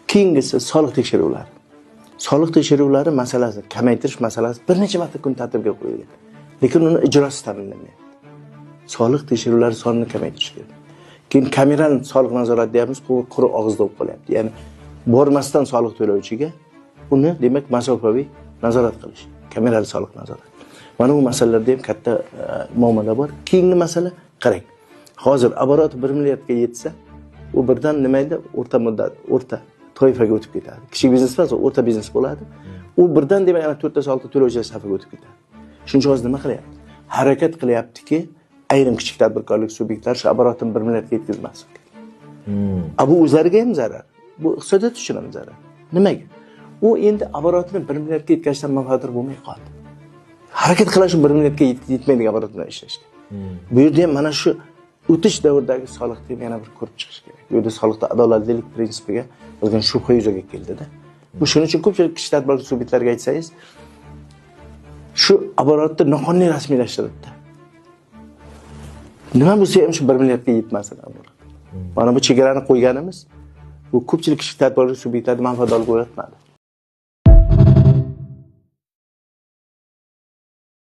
Keyingisi soliq tekshiruvlari. Soliq tekshiruvlari masalasini kamaytirish masalasi bir necha marta kun tartibga qo'yilgan. Lekin uni ijrosi ta'minlanmayapti. Soliq tekshiruvlari sonini kamaytirish kerak. Keyin kameral soliq nazorati deyapmiz, bu quruq og'izda bo'lib qolyapti. Ya'ni bormasdan soliq to'lovchiga uni demak masofaviy nazorat qilish, kameral soliq nazorati. Mana bu masalalarda ham katta muammolar bor. Keyingi masala qarang. Hozir oborot 1 milliardga yetsa, u birdan nima edi? O'rta muddat, o'rta toifaga o'tib ketadi. Kichik biznes emas, o'rta biznes bo'ladi. U birdan demak ana 4 ta soliq to'lovchilar safiga o'tib ketadi. Shuning uchun hozir nima qilyapti? Harakat qilyaptiki, ayrim kichik tadbirkorlik subyektlari shu oborotni 1 milliardga yetkazmasin. Bu o'zlariga ham zarar. Bu iqtisodiyot uchun ham zarar. Nimaga? U endi oborotni 1 milliardga yetkazishdan manfaatdor bo'lmay qoldi. Harakat qilish 1 milliardga yetmaydigan oborot bilan ishlashga. Bu yerda ham mana shu o'tish davridagi soliqni yana bir ko'rib chiqish kerak. Bu yerda soliqda adolatlilik prinsipiga o'zgan shubha yuzaga keldida. Bu shuning uchun ko'pchilik kichik tadbirkorlik subyektlariga aytsangiz, shu oborotni noqonuniy rasmiylashtirildi. Nima bo'lsa ham shu 1 milliardga yetmasin oborot. Mana bu chegarani qo'yganimiz bu ko'pchilik kichik tadbirkorlik subyektlariga manfaatdorlik o'rgatmadi.